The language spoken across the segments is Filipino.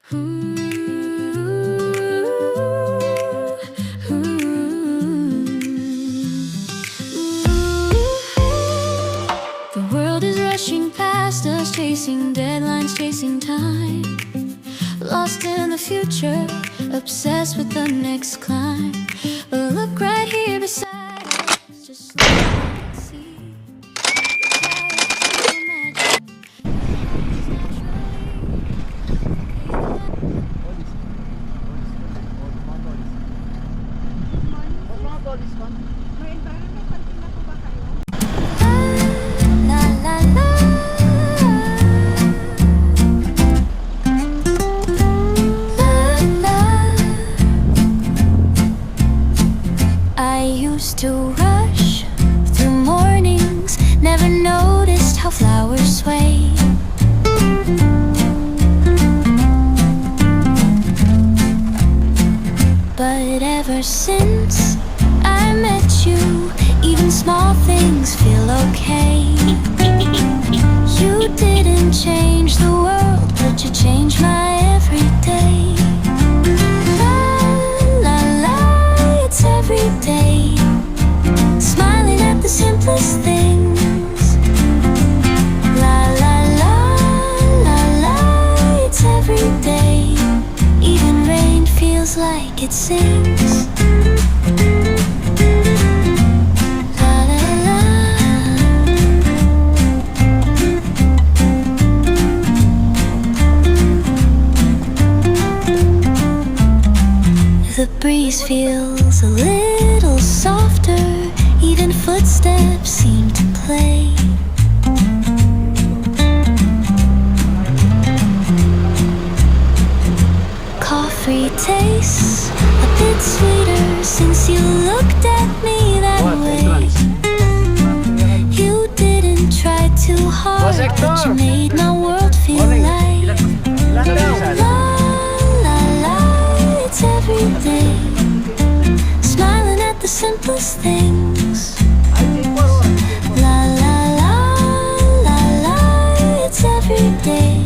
The world is rushing past us, chasing deadlines, chasing time. Lost in the future, obsessed with the next climb. But look right here beside us, just look and see. La la la. I used to rush through mornings, never noticed how flowers sway. But ever since I met you, even small things feel okay. You didn't change the world, but you changed my everyday. La la la, it's every day, smiling at the simplest things. La la la, la la, it's every day, even rain feels like it sings. La la la. The breeze feels a little softer, even footsteps seem to play. Coffee tastes a bit sweeter since you looked at me that way. You didn't try too hard, but you made my world feel light. La la la, it's every day, smiling at the simplest things. La la la, la la, it's every day,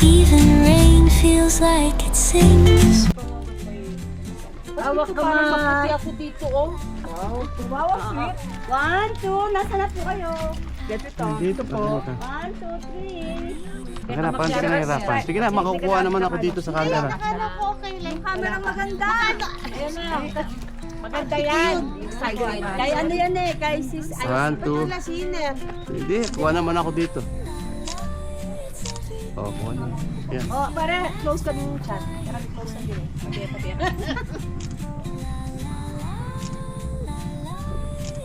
even rain feels like it sings. Awak ka ma. Ako dito, oh. Wow. Wow, sweet. 1, 2, nasa na po kayo? Dito. Dito po. 1, 2, 3. Nakarapan, sige na hirapan. Sige na, makukuha naman ako dito sa camera. Akala ko okay lang. Kamerang maganda. Ayan na. Maganda yan. Kay ano yan eh, kay sis. 1, 2. Hindi, kuha naman ako dito. Oh, kuha naman. Yan. Oh, para close ka ng chat. Para close ka din. Pati.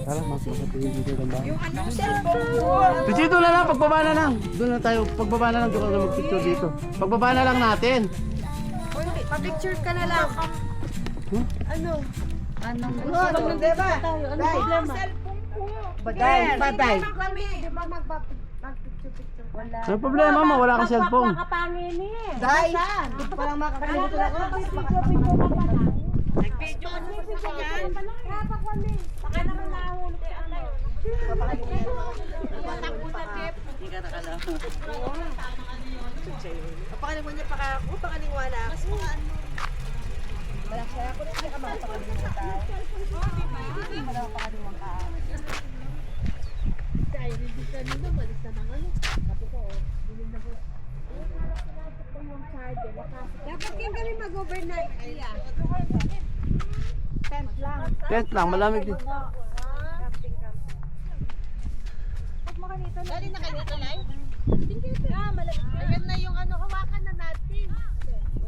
Tara, magpapatingin dito ng bahay. Yung ano cellphone mo. Dito na lang, pagbaba na lang. Doon na tayo, pagbaba na lang, doon ka na mag-picture dito. Pagbaba na lang natin. Pa-picture ka na lang. Ano? Anong gusto Ano, mo? diba? Anong problema? Cellphone ko. Baday. Kami, di ba mag-picture-picture? Wala. Ano problema mo? Wala kang cellphone. Makapangin eh. Dahil, di pa lang makakalimutan ako. Nag-video ka sa yan. Baka naman nahulog ka ano. Patakbo na tip. Hindi ka nakalaman. Pakalimutan niya pa ako, pakaliwala ako. Wala siya ako, hindi ka makapakalimutan tayo. Wala ako pakalimutan ka. Dahil hindi ka nila, malis na ng ano. Kapo ko, bilhin na po. Dapat yung kami mag-overnight. Tent lang. Tent lang, malamig din. Dali na kayo ito live? Ayan na yung ano, hawakan na natin.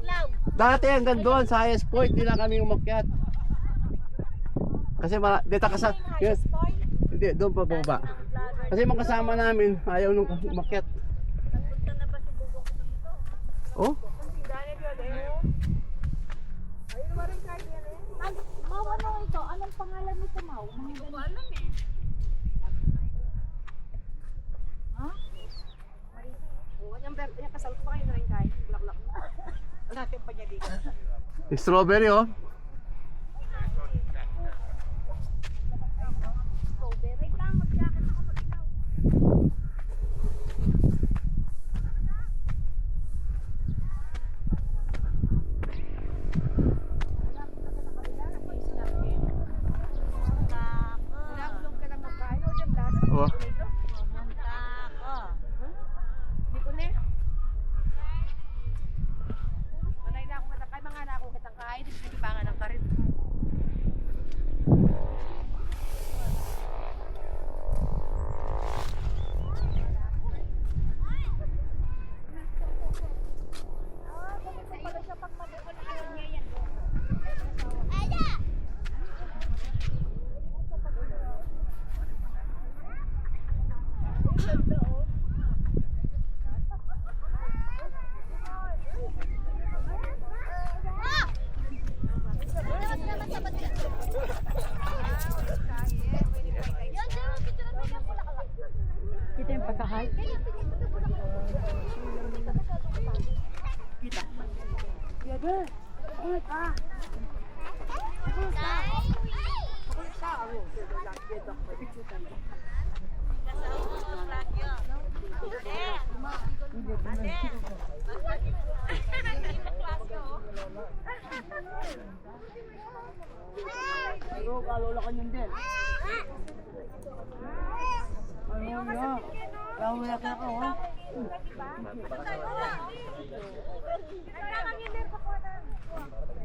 Cloud. Dati hanggang doon sa highest point, hindi na kami umakyat. Kasi dito ka sa... Yes. Hindi, doon pa baba. Kasi mga kasama namin, ayaw nung umakyat. Oh? Mau, ano ito? Anong pangalan nito, Mau? Hindi ko alam eh. Ha? Yung kasal ko pa kayo na rin kahit. Bulak-lak. Natin pa niya dito. Strawberry, oh. Wait lang, mag-jacket ako mag-ilaw.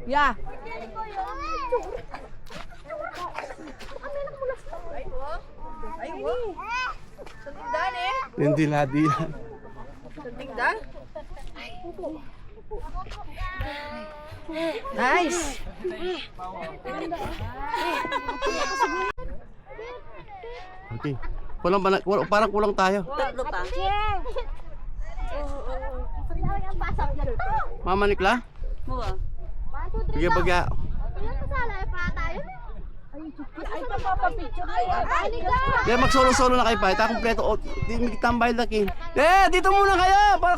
Yeah. Hindi ladi yan. Nice. Okay. Kulang ba na, parang kulang tayo. Tatlo pa. Mama Nikla? Mua. Bigyan bagya. Kaya mag-solo-solo na kayo pa. Ito kompleto. Di tambay laki. Dito muna kayo. Para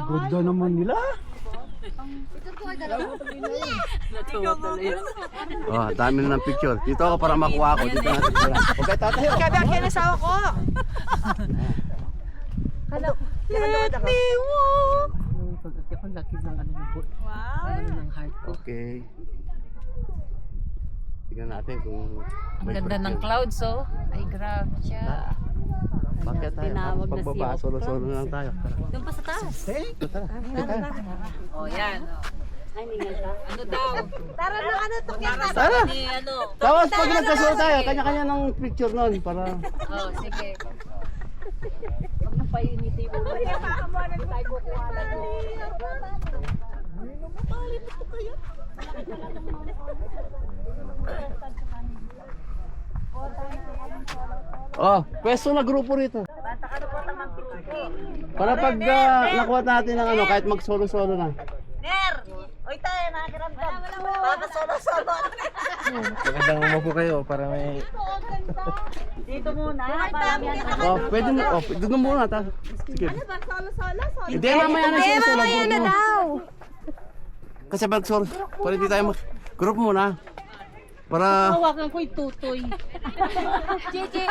ganda naman nila. Oh, dami na ng picture. Dito ako para makuha ako. Dito natin pala. Okay, tatayo. Kabi ang kinasawa ko. Let me walk. Okay. Tingnan natin kung Ang ganda ng clouds, oh. Ay, grabe siya. bakit tayo. Tinawag na Pagbaba, si solo-solo na lang tayo. Doon pa sa taas. Tara. Oh, yan. Ay, ningal ka. Ano daw? Tara na, ano to? Tara. Ni ano? Tapos pag nagkasolo tayo, kanya-kanya ng picture nun para... Oh, sige. Huwag nang painiti mo. Oh, pwesto na grupo rito. Para pag nakuha natin ng ano, kahit mag-solo-solo na. Ner! Uy tayo, nakakiramdam. Baka solo-solo. Magandang umupo kayo para may... Dito muna. Para yan. Oh, pwede mo. Oh, doon muna ta. Sige. Solo-solo? Hindi, mamaya na solo-solo. Mamaya na daw. Kasi mag-solo. Para hindi tayo mag-group muna. Para... Hawakan ko yung tutoy. Gigi.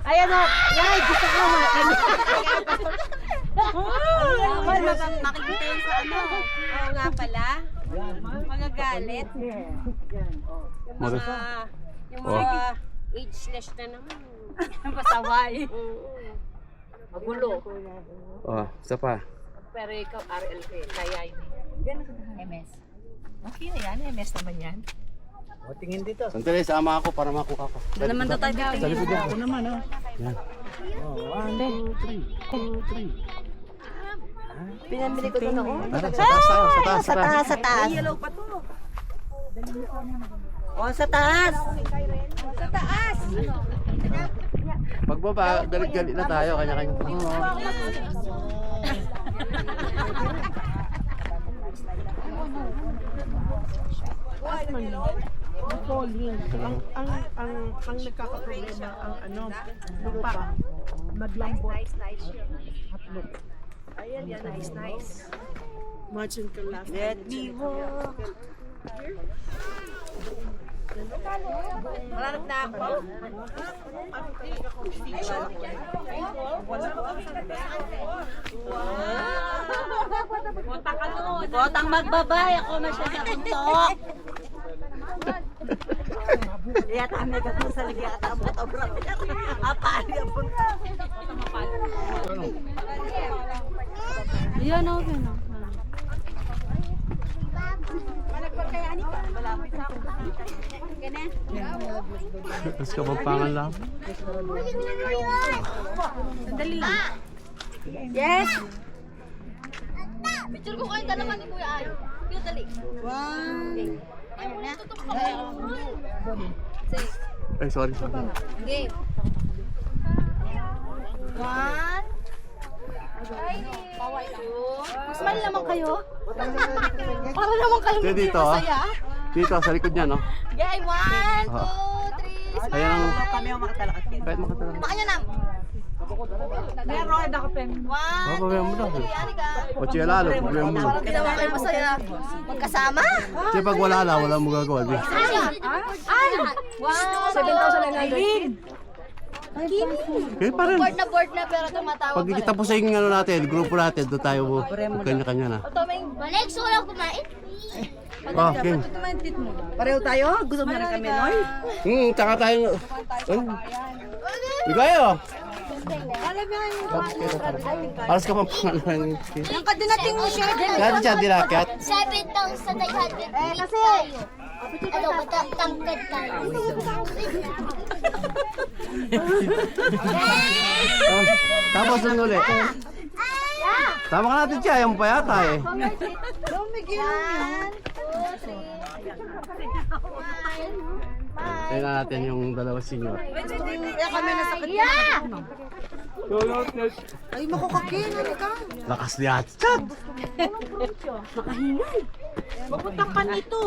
Ayan o. Yan, gusto ko hawakan. Makikita yun sa ano. Oo nga pala. Magagalit. Yung mga ageless na naman. Pasaway. Magulo. Oh, isa pa. Pero ikaw, RLK, kaya yun. MS. Okay na yan, MS naman yan. O, tingin dito. Sandali, sama ako para makuha ko. Doon naman daw tayo Sa likod titingin. ako naman, oh. Yan. Oh, 1, 2, 3. 1, 2, 3. Pinamili ko doon ako. Tara, sa taas tayo. Sa taas, sa taas. Sa taas. Yellow pa to. O, sa taas. Sa taas. Pagbaba, galit-galit na tayo. Kanya-kanya. Ang nagkakaproblema ang ano, lupa. Maglambot. Nice. Ayan, yan. Nice. Imagine ka last. Let me walk. Malanap na ako. Botang magbabay. Ako masyad sa puntok. Iya, tami ka po sa ligata mo. Apali ang punta. Yan o. Yan o. Tapos kabampangan lang. Dali. Yes! Picture ko kayo dalawa ni Kuya Ayo. Yung dali. Ay, sorry. Game. One. Mas mali naman kayo. Para naman kayo Dito, dito. Dito, sa likod niya, no? Game. 1, 2, 3. Kaya lang, Kami ang makatalakat kayo. kahit makatalakas. Baka nyo na. Meron, ako pen. Oh, problema mo daw. O siya lalo, problema mo. Ginawa kayo masaya. Magkasama? Siya pag wala na, wala mo gagawa. Di. Ay! Wow! 7,900. Kaya pa rin. Board na pero tumatawa Pag kita po sa yung ano natin, grupo natin, doon tayo kanya-kanya na. Balik, sulang kumain. Oh, okay. Pareho tayo? Gusto mo rin kami, Noy? Tsaka tayo. Bigayo! Alas ka pang pangalan. Yung kadinating mo siya. Kaya siya dinakyat. 7,900 kasi ano, matangkad tayo. Tapos nung uli. Tama ka natin siya, yung pa yata eh. Tingnan natin yung dalawa senior. Kaya kami nasakit. Ay, makukakil. Ka. Lakas niya. Chat! Maputakpan ito.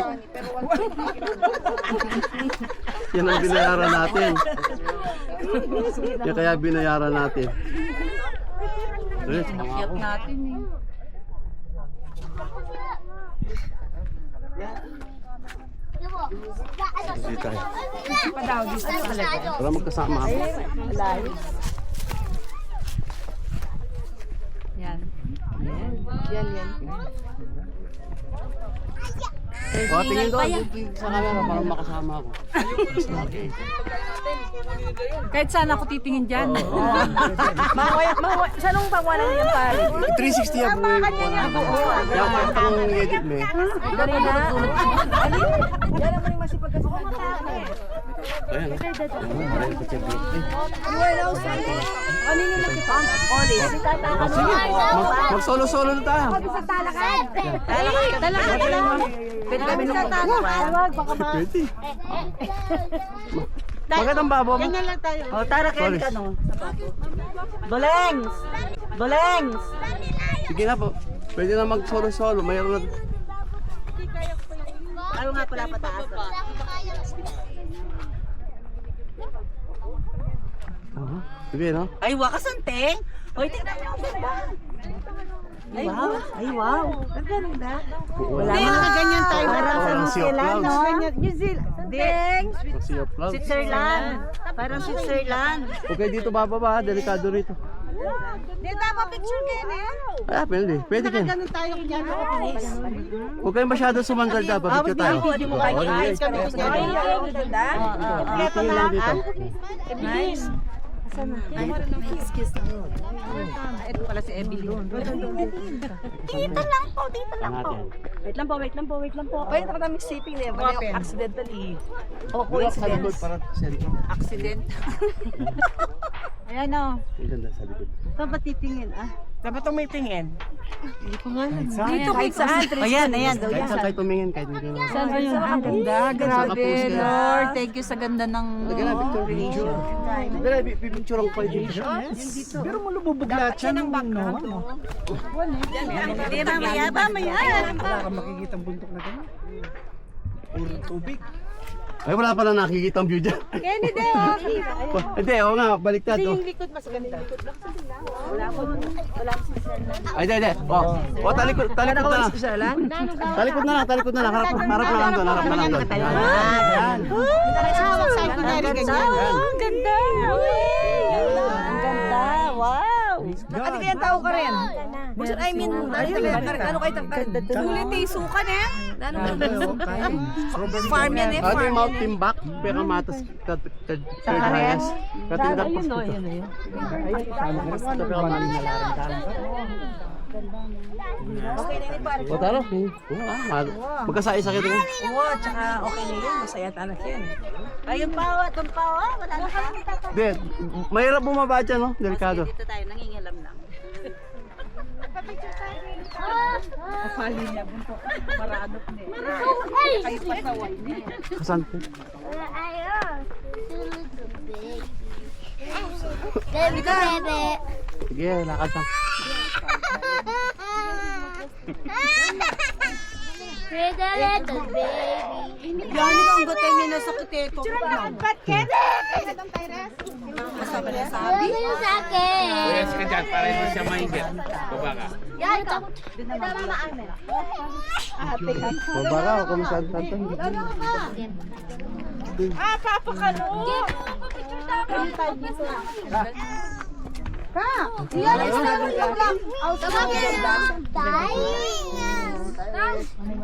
Yan ang binayaran natin. Yan kaya binayaran natin. Cute natin eh. Hindi tayo. Para magkasama ako. Yan. O, tingin doon. Sa camera para makasama ako. Kahit saan ako titingin dyan. Saan nung pangwalan niya pare? 360 ang buhay ko. Yan pa yung edit mo eh. Dali na. Yan naman yung masipag kasi. Ayan. Maraming pa check it. Kanino na kita? Olis. Sige, mag-solo-solo na tayo. Pwede kami nung tawag. Baka ma... Pwede. Bakit ang babo mo? Ganyan lang tayo. O, tara kayo ka no. Bulengs! Bulengs! Sige na po. Pwede na mag-solo-solo. Mayroon na. Ayaw nga pala pataas. Sige, no? Ay, wakasanteng! Hoy, tingnan mo ang ganda! Ay, wow! Ay, wow! Ang ganda! Wala mga ganyan tayo. Parang sa Parang New Sea of Zealand, no? Clouds. New Zealand. Santeng! Sea of Clouds. Switzerland. Parang Switzerland. Okay, dito bababa. Delikado rito. Dito pa picture kayo na. Ah, pwede. Pwede kayo. Ganun tayo kanya. Huwag kayong masyado sumangal daw. Pag-picture tayo. Hindi mo kayo. Ay, kami gusto niya. Ang ganda. Dito lang dito. Nice. Ito pala si Evelyn. Dito lang po, dito lang po. Natin. Wait lang po, wait lang po, wait lang po. Ay, naman namin siping na yan. Accidentally. O, Buwak sa likod coincidence. para sentro. Accident. Ayan o. Ang ganda sa likod. Saan ba titingin? Ah? Saan ba tumitingin? Dito kahit saan. Ayan, ayan. Kahit saan kayo tumingin, kahit hindi ko. Saan ba yun? Ang ganda. Grabe, Lord. Thank you sa ganda ng... Lagyan na picture. Dala, pipicture ang kayo dito. Pero malububog lahat siya ng no? Hindi, mamaya, mamaya. Wala kang makikitang bundok na gano'n. Puro tubig. Ay, wala pa na nakikita ang view dyan. Hindi, oh. Hindi, oo nga, baliktad. Oh. Likod mas ganda. Wala po. Wala po si Sherman. Ay, hindi. Oh, talikod na lang. Talikod na lang. Harap na lang doon. Yan. Hawak sa ko na rin ganyan. Ang ganda. Ang ganda. Wow. Ano kaya tao ka rin? I mean, ano kayo tangkad? Ulit eh, suka na yan. Farm yan eh, Ano farm yung Mount Timbak? Peka matas Katindak po. Okay na yun, pare. O taro. Magkasaya kita yun. Oo, tsaka okay na yun. Masaya tanak yan. Ayun pawa, itong pawa. Wala na kami tatapos. Hindi, mahirap bumaba dyan, no? Delikado. Dito tayo, nangingilam lang. Kapali niya, bunto. Maradot niya. Kayo patawan niya. Kasan po? Ayun. Baby ko, bebe. Sige, lakad lang. Pretty little baby. Yan ang gatay niya na sakit eh. Ano yung sa akin? Puyas ka dyan para hindi siya mahigit. Baba ka. Yan ka. Baba ka, kung saan-saan.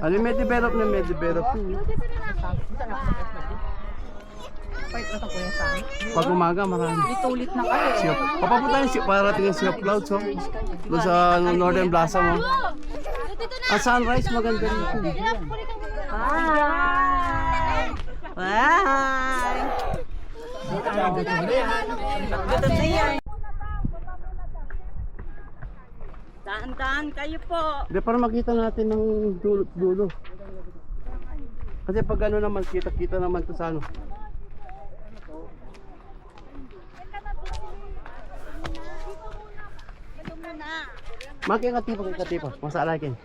Ano may develop na may develop. Pag umaga marami. Tulit na kayo. Papapunta yung parating yung Sea of Clouds, oh. Doon sa Northern Plaza mo. Ang sunrise maganda rin. Daan-daan kayo po. Hindi, para makita natin ng dulo. Kasi pag ano naman, kita-kita naman to sa ano. Kay katipa. Masala kin.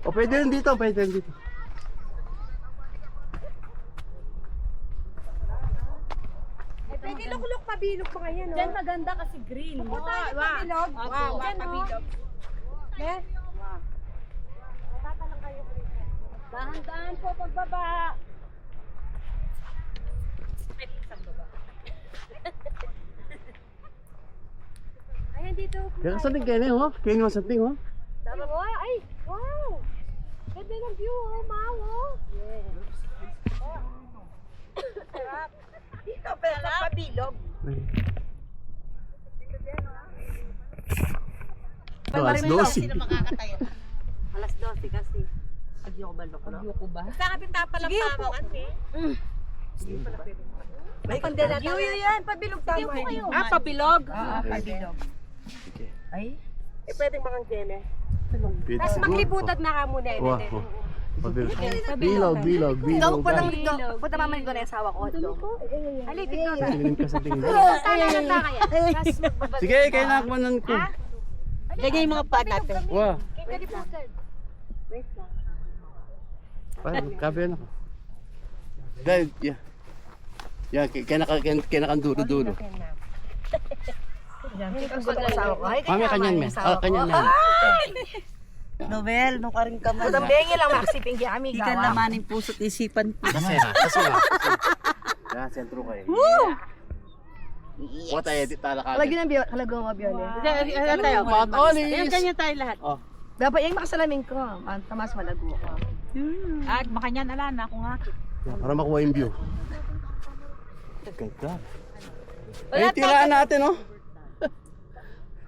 O pwede rin dito, Pwede lukluk pabilog pa ngayon. Diyan maganda kasi green. Pabilog. Wow, pabilog. Dahan-dahan po pagbaba. Ayan dito. Kaya kasaling kayo oh. Kaya naman sating oh. Ay, wow. Ganda ng view, oh, Mau. Oh. Sarap. Dito pala sa pabilog. Alas 12. Alas 12 kasi. Ayoko ba loko? Ayoko ba? Sa kapit pala pa kasi. May pandela tayo. Yan, pabilog tayo. Pabilog? Pabilog. Ay? Pwedeng makangkene. Pwede Tapos siguro. maglibutag na ka muna. Wow. Bilog. Ikaw po lang dito. Punta pa man ko na yung asawa ko. Halipit ko. Tingin ka sa tingin. Tala na ta kaya. Tapos magbabalik. Sige, kaya nakakuanan ko. Ganyan yung mga paa natin. Wow. Kaliputag. Parang kabe na ko. Dahil, yeah. Yeah, kaya nakanduro-dulo. Mami, kanyan men. Kanyan men. Nobel, nung karing ka man. Ang bengi lang maksiping kami. Hindi ka naman yung puso't isipan. Kasi na. Kaya, sentro kayo. What ay edit talaka. Kalagyan ng kalagong mga biyole. Ano tayo? Patolis! Yan, ganyan tayo lahat. Oh. Dapat yung makasalamin ko. Tamas malago ko. At makanyan alana kung akit. Yeah, para makuha yung view. Ganda. Ay, tiraan natin, oh.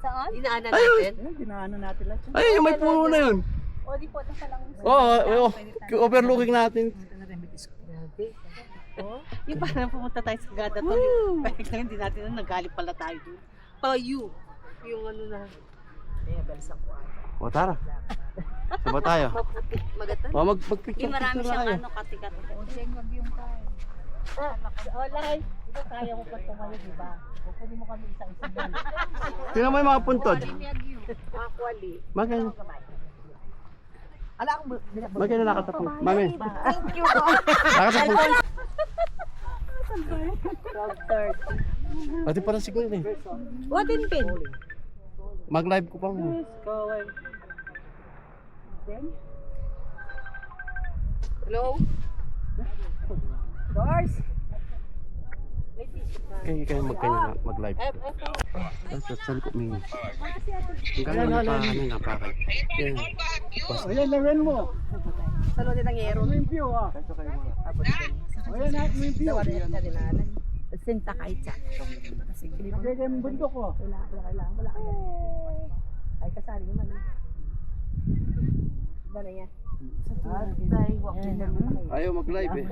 Inaanan natin. Ginaano natin lahat. Ay, yung may puno na yun. O, di po, nasa lang. Oo, overlooking natin. Yung parang pumunta tayo sa gada to. Kahit lang hindi natin nagalit pala tayo doon. Payu. Yung ano na. O, tara. Saba tayo. Maputi. Magatan. O, mag-picture Yung marami na siyang tayo. ano, katikat. Olay. Ito kaya mo pa tumayo, di ba? Pwede mo kami isang-isang doon. Tingnan mo yung mga puntod. Makwali. Magkano? Ala akong Magkano nakatapo? Mami. thank you po. Nakatapo. 12:30. Pati parang signal eh. What in pin? Mag-live ko pa mo. Hello? Doors? Kaya mag-live ko. Tapos sa likod may... Ang gano'n napakay. Yan. Ayan, lagyan mo. Salo din ang hero. Yung view ah. Ayan na, yung view. Sinta kahit siya. Lagyan mo bundok ko. Wala. Ay, kasali naman. Ba na yan? Ayaw mag-live eh.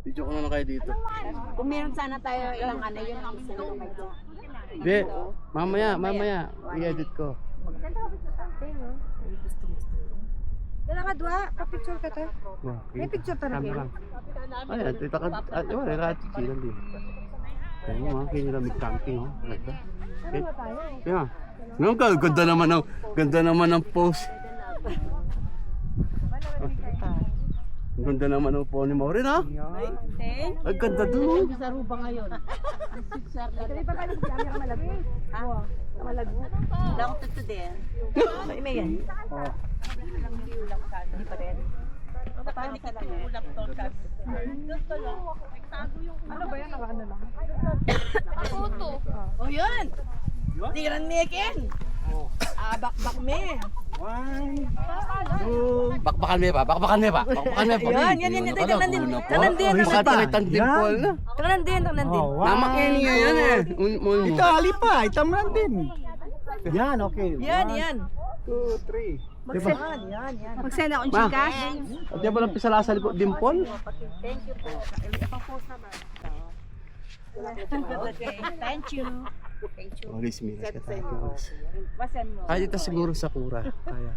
Video ko na lang kayo dito. Kung meron sana tayo ilang ano, yun ang gusto ko kayo. Hindi, mamaya. I-edit ko. Dala ka dua, pa-picture ka ta. May picture talaga Ayan, tita ka. Wala, rati silang din. Kaya mo mga kinilamig camping, oh. Ganda. Kaya, ganda naman ng post. Ang ganda naman ang po ni Maureen, ha? Ang ganda doon. Sa Aruba ngayon. Wala akong tuto din. Sa ime yan. Hindi pa rin. Ano ba yan? Nakaano lang? Oh, yun! Tiran mekin! Bakbak me! Bakbakan me pa. Bakbakan me pa. Yan, yan. Tanan din. Tanan din. Bakit ang dimple na? Tanan din. Namak niya yan eh. Ito, halipa. Itam lang din. Yan, okay. Yan. 2, 3. Yan. Magsend akong Ma, chikas. di ba lang pisala sa dimple? Thank you. Oris, miras ka tayo. Kaya dito siguro sa kura. Kaya.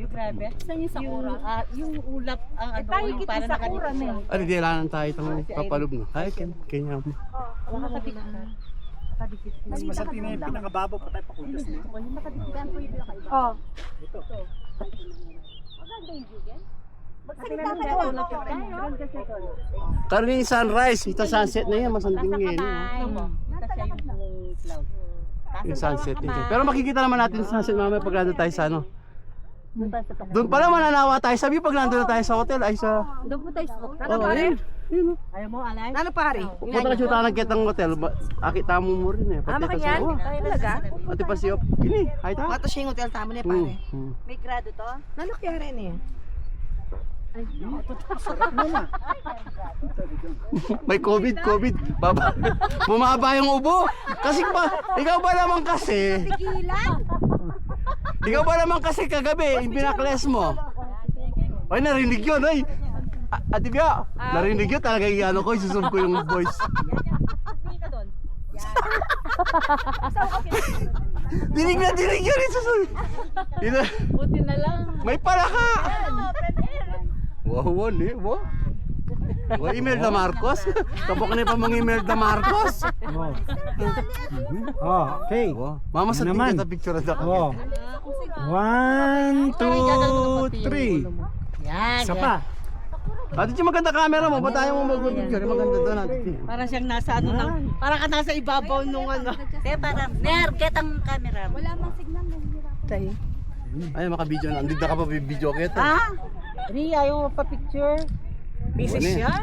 Grabe. Saan yung Sakura? Yung ulap, ano, yung parang Sakura na yun. Ano, di lang tayo itong papalog na. Ay, kanya mo. Mas masarap na yung pinakababaw pa tayo pakundas nito. Oh. Karoon yung sunrise. Ito sunset na yan. Masanding yan. Ito siya yung cloud. Yung sunset nito. Pero makikita naman natin yung sunset mamaya pag nandun tayo sa ano. Doon pala mananawa tayo. Sabi pag nandun na tayo sa hotel ay sa... Doon po tayo sa Oh, ayun. Yun, oh. Ayaw mo, alay? Ano pare? Punta ka siya tayo ng hotel. Akita mo mo rin eh. Pati ito Makanyan? sa... Talaga? Pati pa siya. Ini, ay ta. Mato siya yung hotel tamo niya pare. May grado to? Nalaki rin eh. May COVID. Baba. Bumaba yung ubo. Kasi pa, ikaw ba naman kasi? Ikaw ba naman kasi kagabi, binakles mo? Ay, narinig yun, ay. Ate Bia, narinig yun talaga yung ano ko, isusub ko yung voice. Dinig yun, isusub. Buti na lang. May palaka. Wow, wali, wow. Wow, Imelda Marcos. Kapag na pa mga Imelda Marcos. Oh, okay. Wow. Mama, sa Naman. tingin kita picture na Oh. 1, 2, 3. Yan. Isa pa. Ate Chi, maganda camera mo. Ba't ayaw mo mag-picture? Maganda doon, Ate Chi. Para siyang nasa ano lang. Para ka nasa ibabaw nung ano. Kaya parang, get ang camera mo. Tayo. Ay, maka-video na. Andito ka pa video kita. Ah? Ria, ayaw mo pa picture? Busy siya?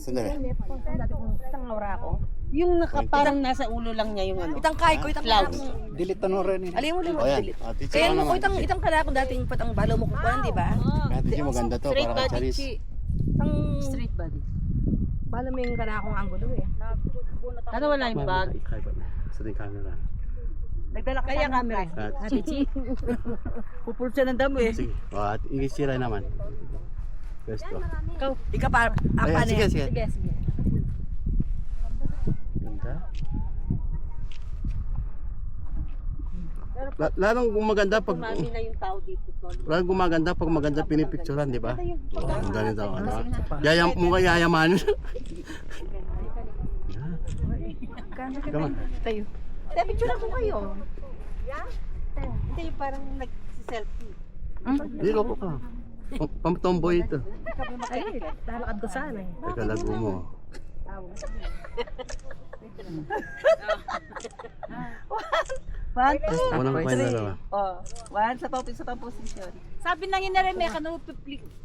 Sandali. Isang aura ako. Yung parang nasa ulo lang niya yung ano. Itang kay ko, itang cloud. Delete na rin. Alin mo O yan, delete. Ate Chi, Kaya ano mo ko naman? itang kana ko dating patang balo mo kukuan, di ba? Ate Chi, maganda to. Straight Para body, ka Chi. Itang Straight body. balo mo yung kana akong angulo eh. Ano wala yung bag? Sa yung camera. Nagdala ka Kaya ng camera. Ate Chi. Pupulsa ng damo eh. Sige. O, at ingisira naman. Pwesto. Di ka pa Ay, apa sige, niya. sige. Sige. Ganda. Lalong gumaganda pag Mami na yung tao dito. Tol. lalong gumaganda pag maganda pinipicturean, di ba? Oh, ang ganito ano. Yayamanin. Come on. Tayo. Tayo picture ako kayo. Hindi, parang nag-selfie. Hindi ko ka. Pamtomboy ito. Ay, lalakad ko sana eh. Teka, lago mo. One, Unang pa yung dalawa. Oh, one sa top position. Sabi nang inareme, ano,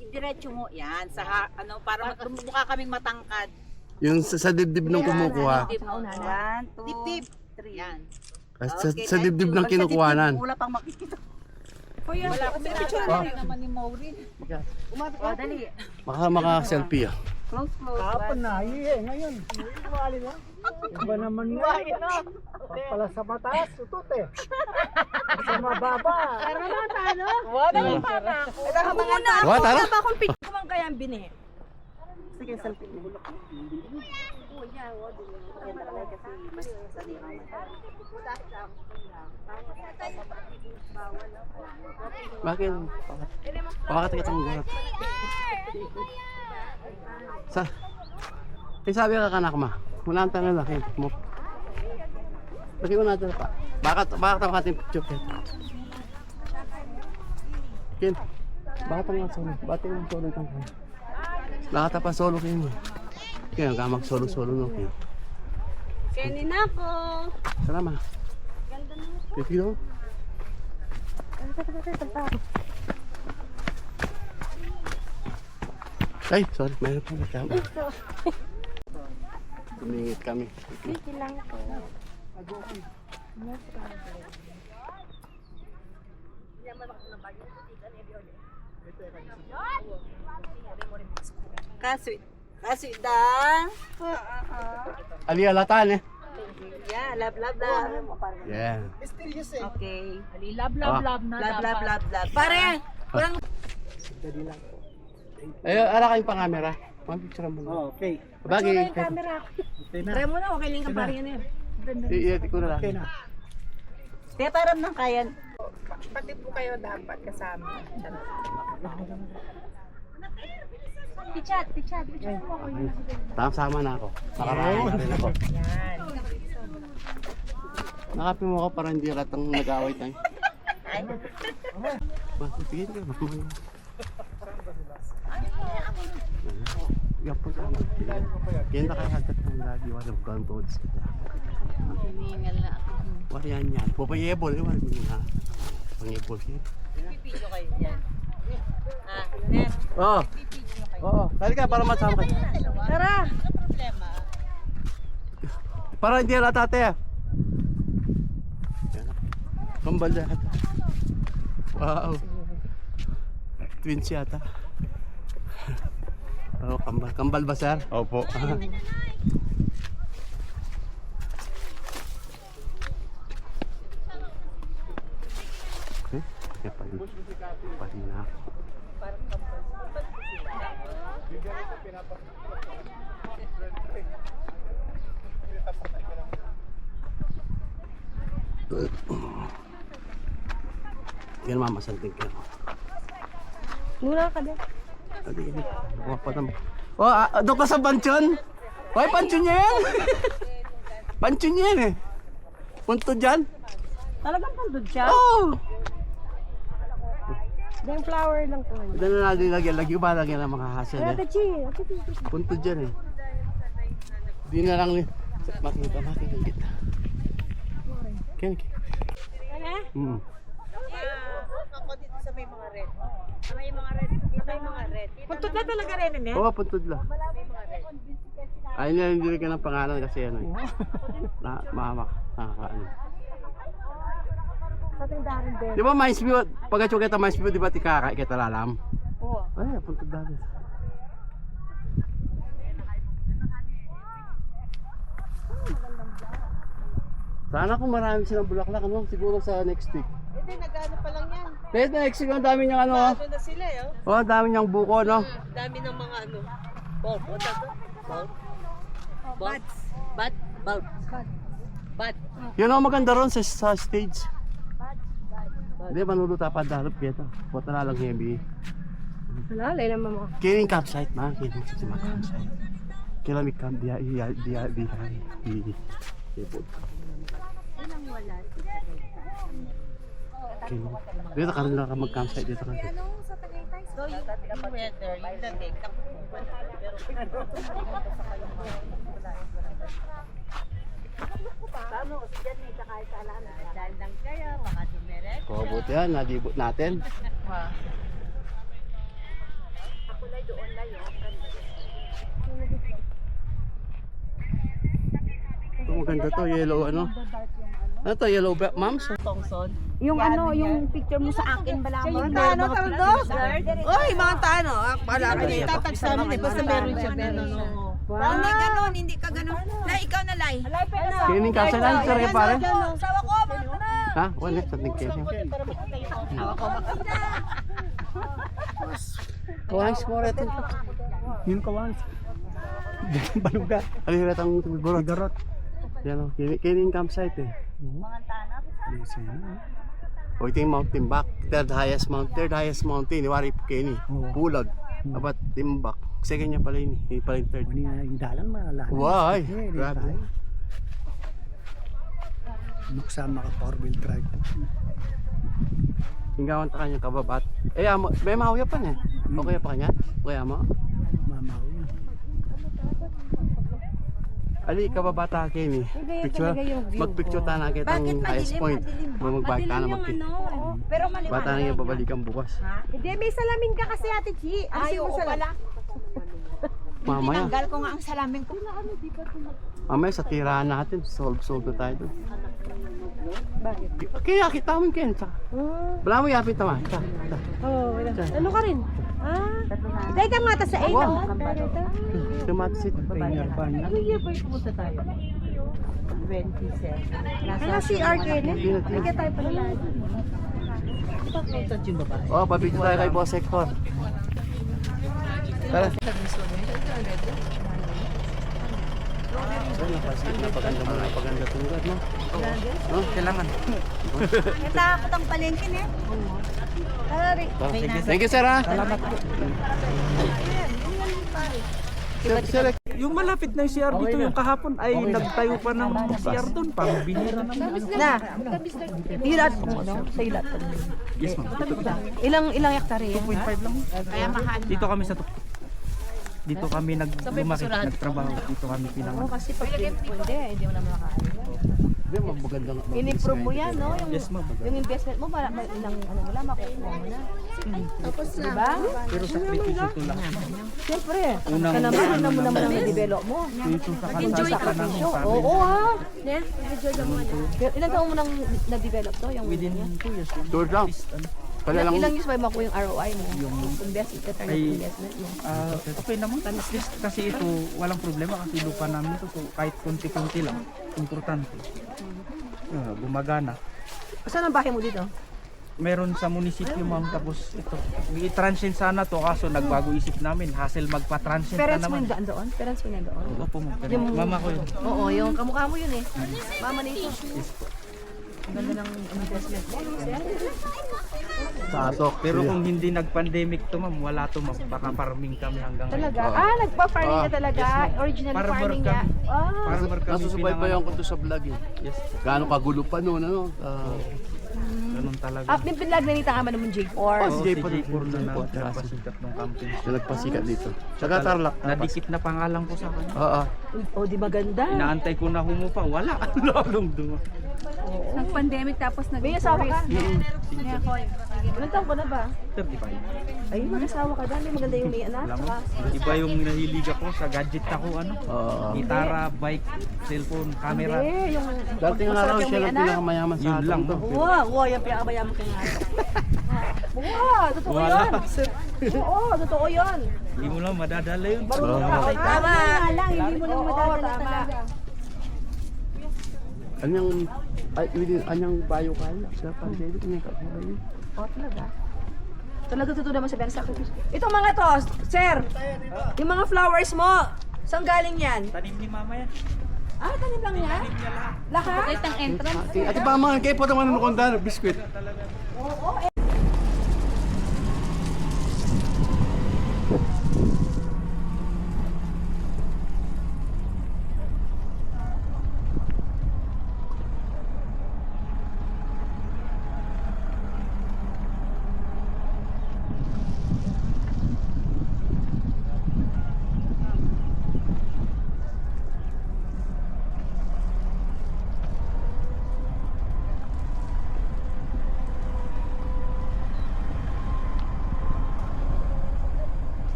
diretso mo. Yan, sa ano, para mukha kaming matangkad. Yung sa dibdib ng kumukuha. One, two, three. Yan. Sa dibdib ng kinukuhanan. Wala pang makikita. Kuya, Wala akong picture sinasabi naman ni Maureen. Oh, dali. Maka-selfie ah. Close. Kahapon na, ngayon. Iwali na. Iba naman ngayon. Pala sa mataas, utut eh. Sa mababa. Ito ang mga na. What, ano? Wala ba akong picture kumang kaya ang bini? Sige, selfie mo. Bakit? Bakit kitang gurat? Sabi ka kanak ma. Wala ang tanong laki mo. Lagi mo natin pa. Bakit ang ating picture kit? Kin. Batang nga solo. Batang nga solo itong kayo. Lahat pa solo kayo. Kaya nga mag-solo-solo no kayo. Kenny na ako. Salamat. Pipino? Ay, sorry. Mayroon pa na kami. Tumingit kami. Kasweet. Kasweet dang. Ali alatan eh. Yeah, love. Yeah. Okay. Love Love. Pare, walang Ay, ara kayong pang-camera. Pang-picture mo. Oh, okay. Bagay. Okay na. try mo na, okay lang ka pare yan eh. I-edit ko na lang. Okay na. Kaya parang nang kaya. Pati po kayo dapat kasama. Pichat mo ako. Sama na ako. Nakaraan na rin ako. Nakapin mo ako para hindi ratang nag-away tayo. Sige ka. Yapon ka. Kaya na kaya agad ng lagi. Walang gantods kita. Hiningal na ako. Wala yan. Pupayebol. Ewan mo na. Pangibol siya. Pipidyo kayo dyan. Net. Oo. Oo. Kali ka para masama ka. Tara. Problema. Para hindi halata ate. Kambal lahat. Wow. Twins yata. Oh, kambal. Kambal ba sir? Opo. Okay, pati na ako. Yan mamasanting ka. Mura ka din. Oh, patam. Oh, doon ka sa pansyon? Hoy, pansyon niya yan. Pansyon niya yan eh. Punto dyan. Talagang pandod siya? Oh! Yung flower lang to. Ito na natin lagyan ba lagyan ng mga hassle eh. Ate Chi. Punto dyan eh. Di na lang makita kita. Ken. Ako dito sa may mga red. May mga red. May mga red. Puntod na talaga rin eh. Oo, puntod lang. Ay, hindi ka ng pangalan kasi ano eh. Mahamak. Nakakaano. Sa tindahan din. Di ba mais view, pagkatso kita mais view, di ba tikaka, kita lalam? Oo. Ay, puntod dati. Sana kung marami silang bulaklak, ano? Siguro sa next week. Hindi, nag-ano pa lang yan. Kahit na next week, ang dami niyang ano. Ano na sila eh. Oh, ang dami niyang buko, no? Dami ng mga ano. Bulb. What is it? Bulb? Buds. Bulb. Bud. Yun ang maganda ron sa stage. Hindi, manuluta pa dalop kita. Puta na lang heavy. Wala, lay naman mo. Kining campsite na, kining sa mga campsite. Kilamig camp dia. Dito ka rin lang ka mag-campsite dito ka. So, yung weather, yung dating, Paano kasi dyan may sakay sa alam. Dahil lang kaya, mga dumeret. Buti yan, nalibot natin. Ako na doon na yun. Ito maganda to, yellow ano. Ano to, yellow moms? Thompson. Yung ano, yung picture mo sa akin, balaman. Tano, taldo. Oy, mga tano. Pala ka niya. Tatag sa amin, basta meron siya gano'n. Hindi ganon, hindi ka ganon. Lai, ikaw na lai. Kining kasalan, sir, kayo pare? Sawa ko, mga na. Ha? Wala, sa tingkin. Kawalis mo rin ito. Yung kawalis. Baluga. Alirat ang tubigurot. Garot. Yan o, kining campsite eh. O ito yung Mount Timbak, third highest mountain, iwari po kini, Pulag, abat Timbak, second niya pala yun, hindi pala yung third. Yung dalang malala. Wow, grabe. Magsama ka 4-wheel drive. Hinggawan ta kanya kababat. Eh, amo, may mahuya pa niya. Okay pa kanya? Okay, amo. Mamaw yun. Ali, kababata kini. Picture. Mag-picture ta na kitang highest point. Magbike ta na Pero maliwanag. Bata na yung babalikan bukas. Hindi, may salamin ka kasi Ate Chi. Ay, oo pala. Mamaya. Tinanggal ko nga ang salamin ko. Mamaya sa tirahan natin. Solve tayo doon. Kaya kita mo kayo. Wala mo yapit naman. Oh, ano ka rin? Dahil ka mata sa 8. Tumatis ito. Ano year ba yung pumunta tayo? 27. Ano si Kenneth? Hindi tayo pala. Oh, pabigyan tayo kay Boss Hector. Tara. Napaganda tulad, no? Kailangan. Natakot ang palengke eh. Thank you, sir, ha? Salamat. Sir, Yung malapit na yung CR dito yung kahapon ay nagtayo pa ng CR doon para binira naman. Na. Ilat mo, no? Sa ilat. Yes ma'am. Ilang hektare yan? 2.5 lang. Kaya mahal. Dito kami sa dito kami lumaki, nagtrabaho. Dito kami pinanganak. Kasi pag hindi mo na makakain. Hindi, maganda nga. In-improve mo yan, no? Yes ma'am. Yung investment mo, para ilang ano mo lang, makukuha mo na. Tapos na. Diba? Pero sakripisyo ito lang. Siyempre. Unang Ka naman, una mo naman ang i-develop mo. dito sa kalsada ka namin family. Oo, ha? Pero ilang taon mo nang na-develop to? Yung Within 2 years. Tour lang. Kaya lang. ilang years ba makuha yung ROI mo? Yung invest, return on Ay, investment mo. Okay naman. At least kasi ito walang problema kasi lupa namin ito. So, kahit konti-konti lang. Importante. Gumagana. Saan ang bahay mo dito? Meron sa munisipyo ma'am tapos ito. I-transient sana to kaso nagbago isip namin. Hassle magpa-transient na Parents mo naman. yung daan doon? Parents mo yung doon? Opo ma'am. Mama ko yun. Oo, yung kamukha mo yun eh. Mama nito. Ang ganda ng investment mo. Tatok. Pero kung hindi nag-pandemic to ma'am, wala to ma'am. Baka farming kami hanggang Talaga? Oh. Nagpa-farming ka talaga? Original Farmer farming niya? kami. Farmer kami. Nasusubay pa yung kunto sa vlog eh. Yes. Gaano kagulo pa noon, ano? Ganun talaga. Yung pinlag na nita ka man naman J4. Oh, Si si J4 na J4 nagpasikat ng camping. na nagpasikat dito. Saka Tarlac. Nadikit na pangalan ko sa kanya. Oo. Oh, di maganda. Inaantay ko na humupa. Wala. Lalong duma. Nag-pandemic tapos May asawa ka? Kaya ko, Ilang taon ka na ba? 35. Ay, mag-asawa ka dahil maganda yung may anak. Alam mo, Tsaka, iba yung nahiliga ko sa gadget ako ano. Oo. Gitara, bike, cellphone, camera. hindi, yung... Dating araw siya lang pinakamayaman sa Yun atin lang. to. Wow, yung pinakabayaan mo kaya nga. Wow, totoo Wala. yun. Oo, totoo yun. Hindi mo lang madadala yun. Marunong ka. Oo. Tama. Hindi mo lang madadala talaga. Anyang bayo kayo sa pandemic niya kayo. Oh, talaga. Talaga totoo naman sa Bensa. Itong mga to, sir, yung mga flowers mo, saan galing yan? Tanim ni mama yan. Tanim lang yan? Lahat? ito ang entrance. Ate pa mga kayo po naman nukunda biskwit.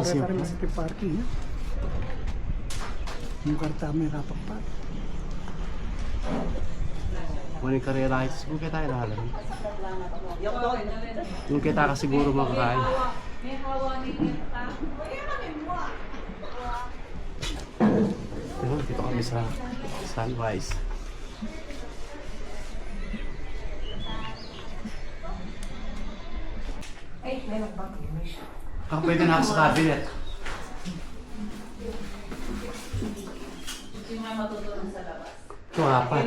Kasi yung positive parking. Yung karta may rapak pa. Kung yung karera, kung kita tayo lahat. Kung kita ka siguro makakain. Dito kami sa Sunrise. Pwede na ako sa cabinet. Ito apat.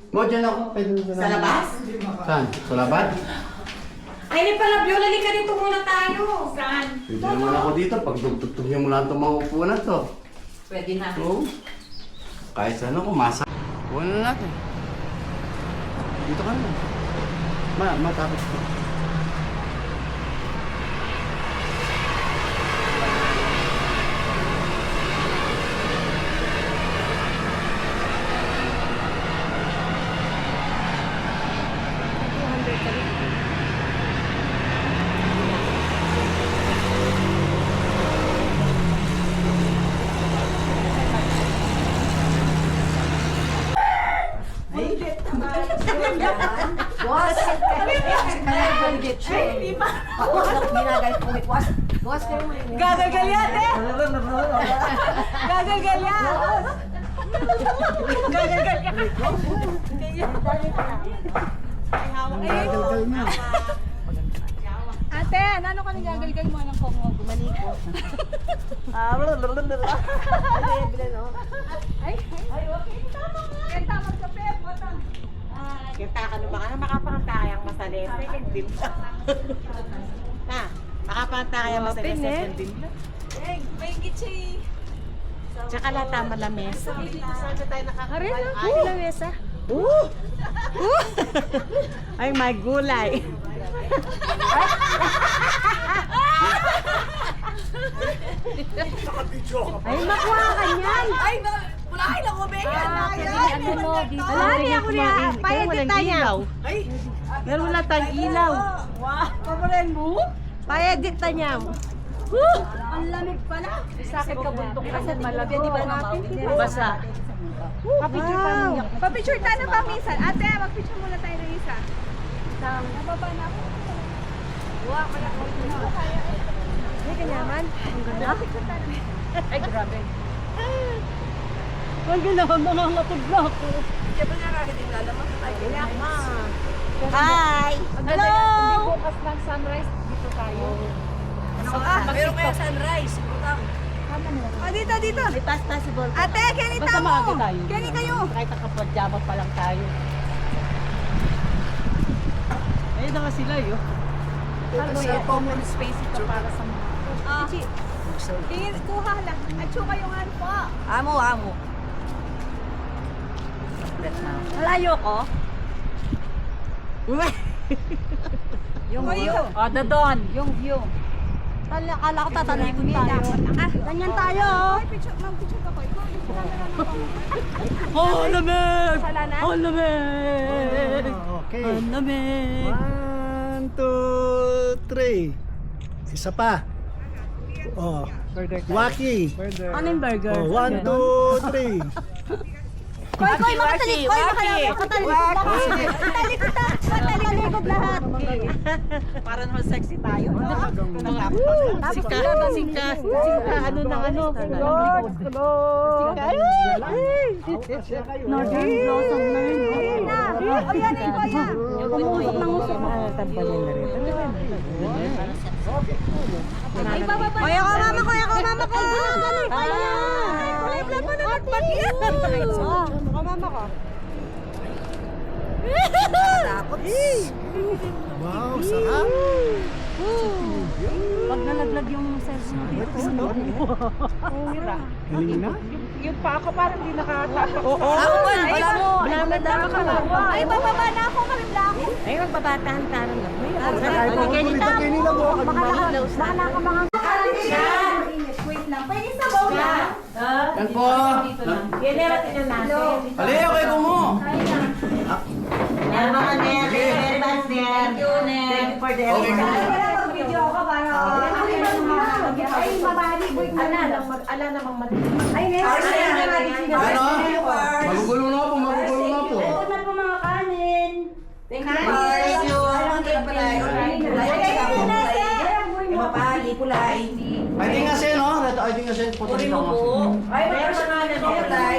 Mo, dyan ako. Pwede na sa labas? Saan? Sa labas? Ay, ni pala, Biola, lika dito muna tayo. Saan? Pwede naman ako dito. Pag dugtugtugin mo lang itong mga upuan na to. Pwede na. Oo. Kahit saan ako, masa. Uwan na natin. Dito ka na. Matapos ko. Boss! Boss, kayo mo yun. Gagal yan eh! Gagal yan! Gagal yan! Gagal na. Ate, ano ka nagagalgal mo ng kongo? Maniko. Ay, okay. Tama nga. Yan, tama ka, Pep. Matang. Kita ka na baka na makapangtakayang masalis. Second din lang. Na, makapangtakayang masalis. Second din lang. May gitsi. Tsaka lata malamesa. Saan tayo nakakain? Ay, lamesa. Ay, may gulay. Ay, makuha ka niyan. Ay, wala lang ube. Ano mo dito? Wala niya ako niya. Payag kita niya. Ay, meron wala tayong ilaw. Wow, paborin mo? Payag kita niya. Ang lamig pala. Sakit ka buntok kasi malago. Di ba natin? Basa. Wow. Pa-picture tayo na ba minsan? Ate, mag-picture muna tayo ng isa. Nababa na ako. Wow, kaya ko ito na. Hindi ka naman. Ang ganda. Ay, grabe. Ang ganda, mangangatog na ako. Kaya ba nakakit din lalaman? Ay, kailangan ma. Hi! Hello! Bukas ng sunrise, dito tayo. Meron kayo sunrise. Utang. Dito, dito. May possible. Ate, ganita Basta mo. maaga tayo. Gani kayo. Kahit nakapadyama pa lang tayo. Ayun na nga sila yun. Common space ito para sa mga. Tingin, kuha lang. At saka yung ano po. Amo. Malayo ko. Yung view. Oh, Dodon. Yung view. Akala ko tatalikod tayo. Ganyan tayo. Mag-picture ka po. Oh, lamig! Salanan? Oh, lamig! Okay. Ang lamig! 1, 2, 3. Isa pa. Oh. Waki. Ano yung burger? Oh, 1, 2, 3. Koy, makatalikod lahat. Para naman sexy tayo. Sika, ano na ano. Northern Blossom na yun. O yan, ikaw yan. Usok ng usok. Ay, bababa. Kuya ko, mama ko. Kulay vlog mo na nagpati. Ako, mama ko. Takot. Wow, sarap. Pag nalaglag yung sense mo dito sa Galing na. Yung pa ako parang di nakatapak. Wala mo. Ay, bababa na ako, kami blanco. Ay, magbabatahan tayo lang. Kahit ako kulita kayo nila mo. Baka ka mga... Wait lang, pwede sa bowl na. Yan po. Genera tingnan natin. Aliyo kayo mo. Yan mga net. Very much net. Thank you for the Okay. Video ako para... Ay, mabali. Ala namang matigas. Ay, next. Ano? Magugulo na po. Ito na po mga kanin. siya, Uri mo po. Ay, meron siya na kulay.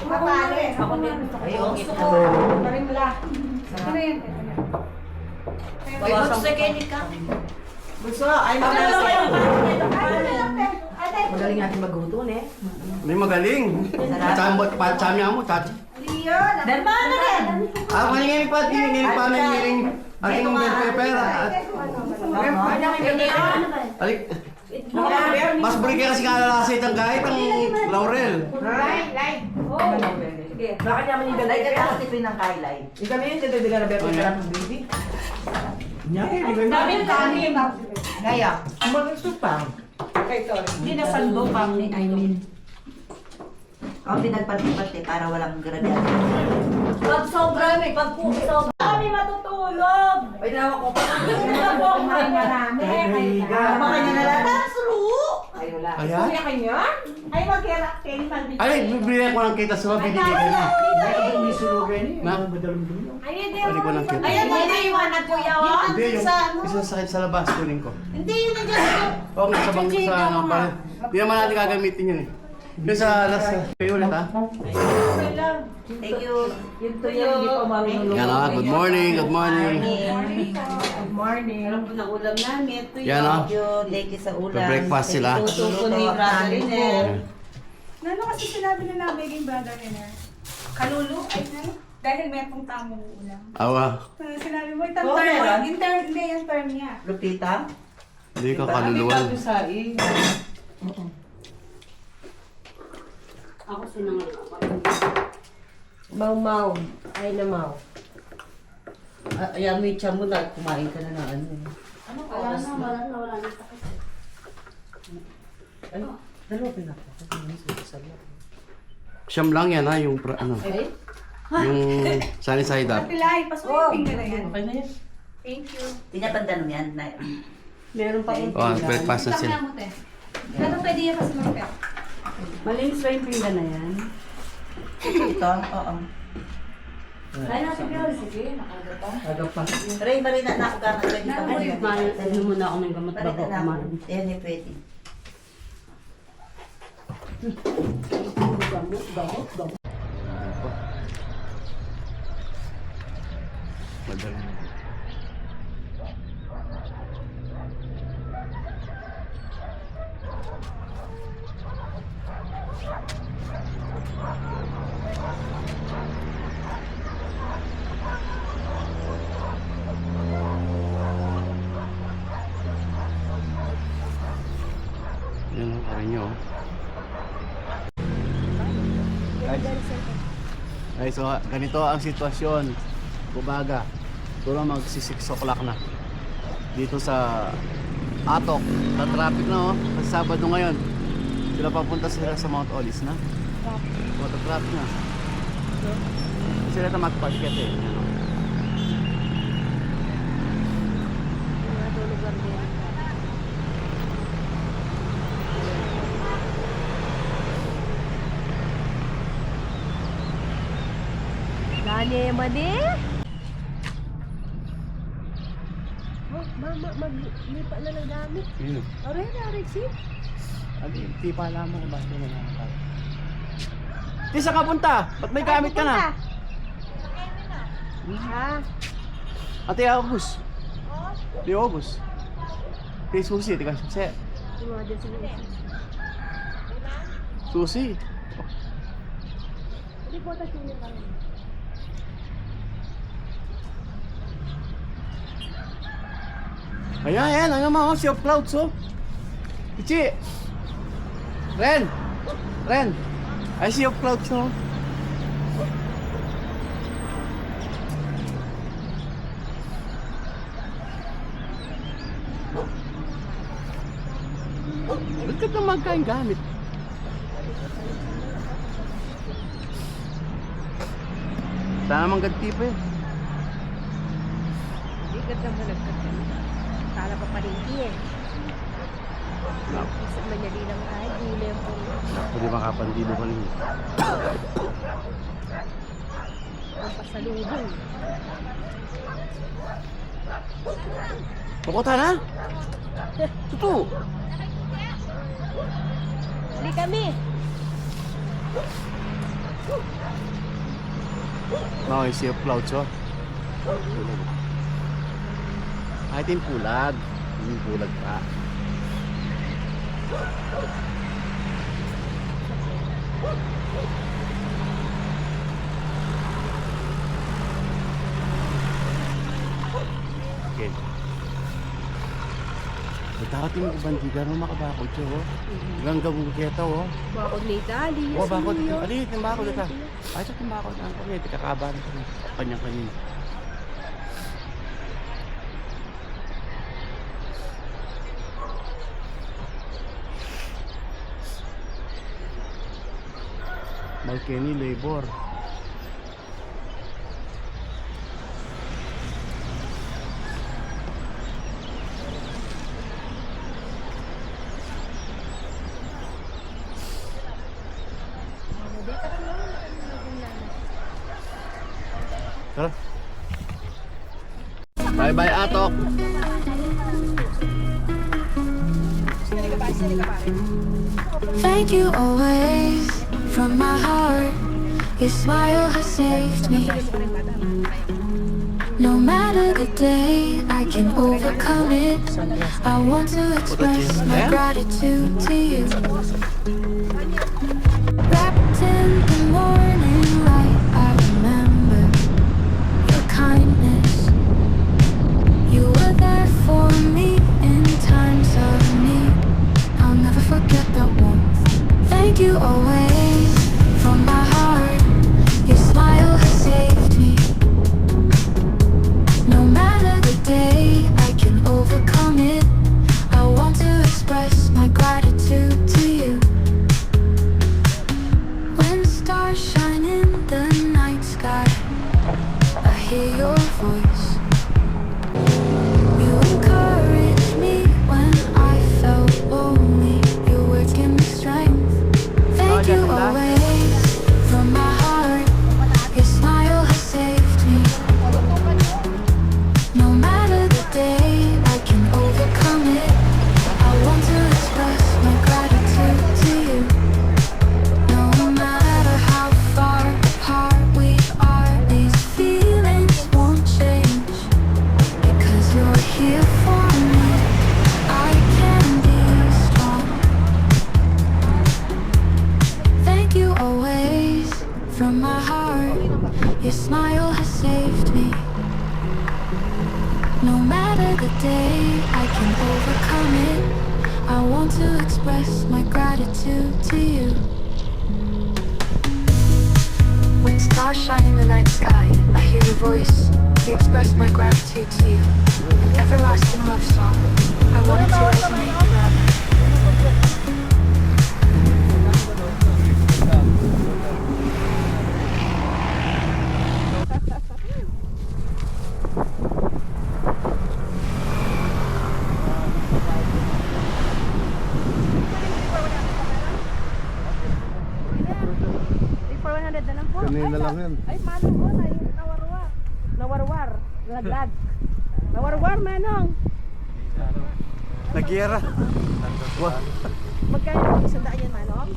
Mapali. Ako din gusto ko. Gusto ko. Marimla. Ano yan? Bawasan mo. Gusto, ay Magaling natin magluto, eh. Hindi magaling. Pachamya mo, Tati. Derma na rin. Ngayon pa, ngayon pa na hiling ating pera. Alik. Mas buri ka kasi kalalasit ang kahit ang laurel. Sige, bakit naman yung galay? ng kailay. Hindi kami yung titibigyan na bebe para ng baby. Dami kanin. Gaya. Hindi na sando kami. Ako pinagpati-pati para walang grabyado. Pag sobra, pag sobra. Kami matutulog. Ay, nawa ko. Ako ang marami. Baka niya nalala. Ay, wala. Kaya? Ay, mag-irak kayo. Ay, bibili ko ng kita sa mabili ka na. May sulugan eh. Ma? Madalang dulo. Bili ko ng kita. Ayan, naiiwanan kuya. Hindi, yung isa sakit sa labas, kunin ko. Hindi, yun nandiyan. Oo, sa bangko sa ano pa. Hindi naman natin gagamitin yun eh. Yung sa last, kayo ulit ha? Thank you. Yung tuyo, hindi pa marunong. Yan ha, good morning, good morning. Good morning. Alam ko na ulam namin. Ito Yan ha. Thank you sa ulam. breakfast sila. Tutupo ni Brother Riner. Ano kasi sinabi nila magiging brother Riner? Kalulu? Ay, ano? Dahil may pong tamong ulam. Awa, Sinabi mo, itang Oo, term mo. meron. Yung term, hindi yung term niya. Lupita? hindi ka kaluluwan. Ako sinangal ako. Mau-mau. Ay na mau. Ayan mo yung tiyan mo na kumain ka na ng ano. Ano ka? Wala na. Ano? Dalawa pinaka. Siyam lang yan ha, yung ano. Yung sunny side up. Pilay, paso yung finger na yan. Okay na yan. Thank you. Tinapandan mo yan. Meron pa yung Oh, breakfast na sila. Ano te? Ano pwede yan kasi mag-pet? malinis pa yung pinga na yan. Ito? Oo. Kaya natin pero sige, nakagata. Ray, marina na ako gamit. Pwede ka ba? Ano muna ako ng gamot bago Marina na ako. kumain. Yan eh, pwede. Madali. Yan o, karin nyo. Ay, so ganito ang sitwasyon. Umaga. Siguro magsi 6 o'clock na. Dito sa Atok. Sa traffic na oh. Sa Sabado ngayon. Sila papunta sila sa Mount Olis na. Sa traffic na. Sila na magparket eh. Ano? Nani mani? Maglipa na ng gamit. Yun. Aray na, Rexy. Di pa alam mo kung bakit mo nakakal. Di saan ka punta? Ba't may gamit ka na? Ah, Ate August. Di August. Di Susi, di ka Susi. yung mga dyan sila. Susi. Hindi po tayo yung parang. Ayan, ayan, ayan mga sea of clouds oh. Ichi. Ren. Ren. Ay, sea of clouds oh. Ba't ka naman magkain gamit? Sana naman ganti pa eh. Hindi ka naman nagkakita. Kala pa palingki eh. Sa manyali lang ay, gulay ang pong. Hindi makapandido ka rin. Ang pasalubong. Pukuta na? Tutu. Hindi kami. Noisy of clouds, oh. Ito yung pulag. Yung pulag pa. Okay. Dapat yung bandigan mo makabakod siya, oh. Hanggang gabugeta, oh. Bakod ni Dali. Oh, bakod. Ali, yung bakod ito. Ay, ito yung bakod. Ang kanya, tikakabahan ito. Kanyang-kanyang. Malkeni Labor. Tara. Bye-bye, Atok. Thank you always from my heart. Your smile has saved me. No matter the day, I can overcome it. I want to express my gratitude to you. Wrapped in the morning light, I remember your kindness. You were there for me in times of need. I'll never forget that warmth. Thank you always from my heart. Your smile has saved me. No matter the day, I can overcome it. I want to express my gratitude to you. When stars shine in the night sky, I hear your voice. You encourage me when I felt lonely. Your words give me strength. Thank you always from my heart. Your smile has saved me. No matter the day, I can overcome it. I want to express my gratitude to you. No matter how far apart we are, these feelings won't change. Because you're here for me, I can be strong. Thank you always from my heart. Your smile has saved me. No matter the day, I can overcome it. I want to express my gratitude to you. When stars shine in the night sky, I hear your voice. You express my gratitude to you. An everlasting love song. I want it to resonate forever. Kanina lang yan. Ay, manong mo, nawarwar. Nawarwar. Laglag. Nawarwar, manong. Nagyera. Magkano? 100 yan, manong?